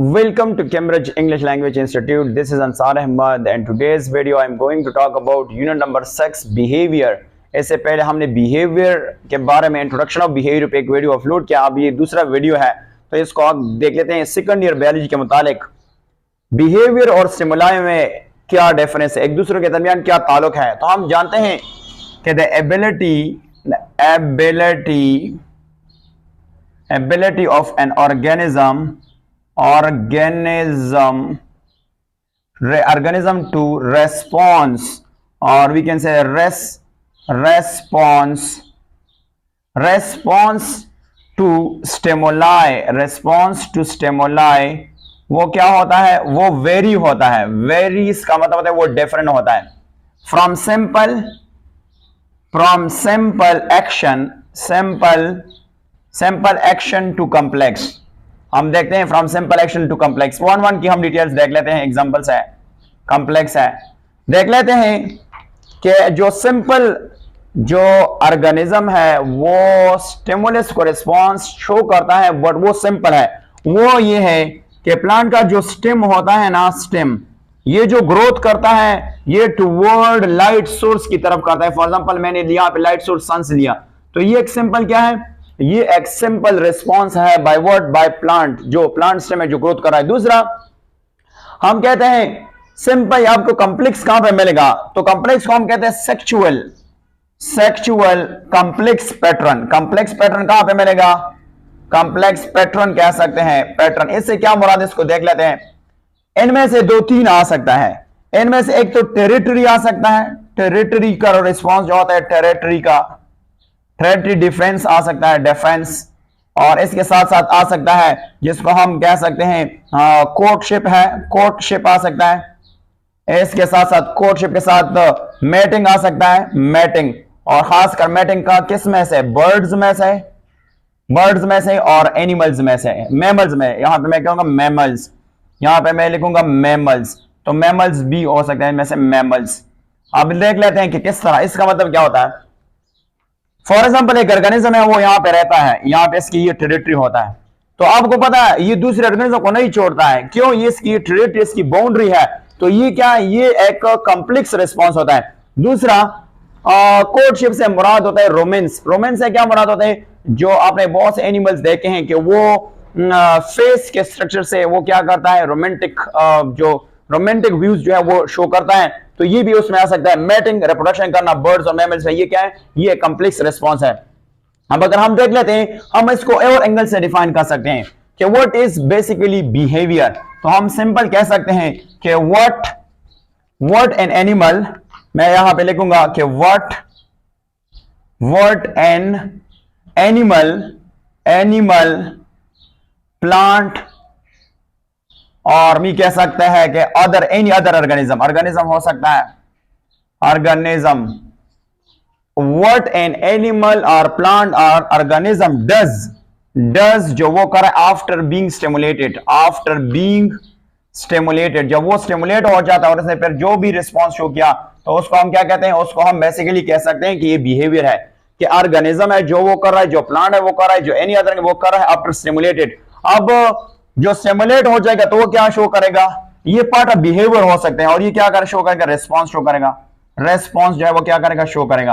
Welcome to Cambridge English Language Institute. This is Ansar Ahmad and today's video I am going to talk about unit number 6 behavior. इससे पहले हमने behavior के बारे में introduction of behavior पे एक video upload किया। अब ये दूसरा वीडियो है तो इसको आप देख लेते हैं। सेकंड ईयर बायोलॉजी के मुतालिक behavior और stimuli में क्या डिफरेंस है, एक दूसरे के दरमियान क्या ताल्लुक है। तो हम जानते हैं कि the ability of an organism to response, or we can say response to stimuli, वो क्या होता है, वो वेरी होता है। वेरी इसका मतलब होता है वो डिफरेंट होता है। From simple action to complex. हम देखते हैं from simple action to complex, one की हम डिटेल्स देख लेते हैं। एग्जांपल्स है, कॉम्प्लेक्स है। देख लेते हैं कि जो सिंपल जो ऑर्गेनिज्म है वो स्टिमुलस को रिस्पॉन्स शो करता है, बट वो सिंपल है। वो ये है कि प्लांट का जो स्टेम होता है ना, स्टेम ये जो ग्रोथ करता है ये टुवर्ड लाइट सोर्स की तरफ करता है। फॉर एग्जांपल मैंने लिया पे लाइट सोर्स सन से लिया, तो ये एक सिंपल क्या है, ये एक सिंपल रिस्पॉन्स है बाय व्हाट, बाय प्लांट, जो प्लांट स्टेम है जो ग्रोथ कर रहा है। दूसरा हम कहते हैं सिंपल, आपको कॉम्प्लेक्स कहां पे मिलेगा, तो कॉम्प्लेक्स को हम कहते हैं sexual complex pattern. Complex pattern कहां पे मिलेगा, कॉम्प्लेक्स पैटर्न कह सकते हैं। पैटर्न इससे क्या मुराद, इसको देख लेते हैं। इनमें से दो तीन आ सकता है। इनमें से एक तो टेरिटरी आ सकता है, टेरिटरी का रिस्पॉन्स जो होता है टेरिटरी डिफेंस आ सकता है, डिफेंस। और इसके साथ साथ आ सकता है जिसको हम कह सकते हैं कोर्टशिप है, कोर्टशिप आ सकता है। इसके साथ साथ कोर्टशिप के साथ मैटिंग आ सकता है, मैटिंग। और खासकर मैटिंग का किस में से, बर्ड्स में से और एनिमल्स में से, मैमल्स में। यहां पे मैं कहूंगा मैमल्स, यहां पे मैं लिखूंगा मैमल्स, तो मैमल्स भी हो सकते हैं इनमें से मैमल्स। अब देख लेते हैं कि किस तरह, इसका मतलब क्या होता है। फॉर एग्जाम्पल एक ऑर्गेनिज्म है, वो यहाँ पे रहता है, यहाँ पे इसकी ये टेरिटरी होता है। तो आपको पता है ये दूसरे ऑर्गेनिज्म को नहीं छोड़ता है, क्यों, ये इसकी टेरिटरी, इसकी बाउंड्री है। तो ये क्या, ये एक कॉम्प्लेक्स रिस्पॉन्स होता है। दूसरा कोर्टशिप से मुराद होता है रोमांस। रोमांस से क्या मुराद होता है, जो आपने बहुत से एनिमल्स देखे हैं कि वो फेस के स्ट्रक्चर से वो क्या करता है, रोमांटिक जो रोमांटिक व्यूज जो है वो शो करता है। तो ये भी उसमें आ सकता है। मैटिंग, रिप्रोडक्शन करना बर्ड्स और मैमल्स में, ये क्या है, ये कॉम्प्लेक्स रिस्पॉन्स है। अब अगर हम देख लेते हैं, हम इसको और एंगल से डिफाइन कर सकते हैं कि व्हाट इज बेसिकली बिहेवियर। तो हम सिंपल कह सकते हैं कि व्हाट एन एनिमल, मैं यहां पे लिखूंगा कि व्हाट एन एनिमल प्लांट, और मैं कह सकता है कि एनी अदर ऑर्गेनिज्म हो सकता है, ऑर्गेनिज्म। व्हाट एन एनिमल और प्लांट और ऑर्गेनिज्म डज जो वो करे आफ्टर बीइंग स्टिमुलेटेड, जब वो स्टिमुलेट हो जाता है और उसने फिर जो भी रिस्पॉन्स शो किया, तो उसको हम क्या कहते हैं, उसको हम बेसिकली कह सकते हैं कि ये बिहेवियर है, कि ऑर्गेनिज्म है जो वो कर रहा है, जो प्लांट है वो कर रहा है, जो एनी अदर वो कर रहा है आफ्टर स्टिमुलेटेड। अब जो स्टिमुलेट हो जाएगा तो वो क्या शो करेगा, ये पार्ट ऑफ बिहेवियर हो सकते हैं। और ये क्या कर शो करेगा, रिस्पॉन्स शो करेगा। रिस्पॉन्स जो है वो क्या करेगा, शो करेगा।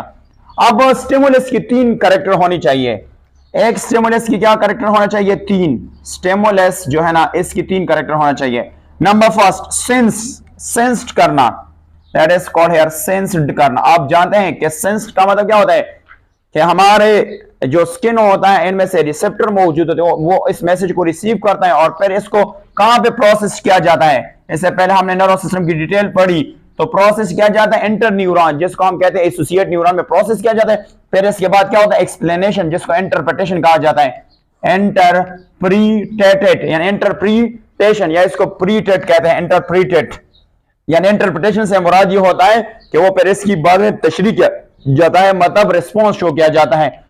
अब स्टिमुलस की तीन कैरेक्टर होनी चाहिए। एक स्टिमुलस की क्या कैरेक्टर होना चाहिए, तीन। स्टिमुलस जो है ना, इसकी तीन कैरेक्टर होना चाहिए। नंबर फर्स्ट, सेंस्ड करना, that is called here sensed करना। आप जानते हैं कि सेंस्ड का मतलब क्या होता है, कि हमारे जो स्किन होता है इनमें से रिसेप्टर मौजूद होते हैं, वो इस मैसेज को रिसीव करता है और फिर इसको कहां पे प्रोसेस किया जाता है। इससे पहले हमने नर्वस सिस्टम की डिटेल पढ़ी, तो प्रोसेस किया जाता है इंटर न्यूरॉन, जिसको हम कहते हैं एसोसिएट न्यूरॉन में प्रोसेस किया जाता है। फिर इसके बाद क्या होता है, एक्सप्लेनेशन, जिसको इंटरप्रिटेशन कहा जाता है। इंटरप्रीटेटेड यानी इंटरप्रीटेशन, या इसको प्रीटेट कहते हैं, इंटरप्रीटेट यानी इंटरप्रिटेशन से मुराद ये होता है कि वो फिर इसकी बाद में तशरीह किया जाता है, मतलब रिस्पॉन्स शो किया जाता है।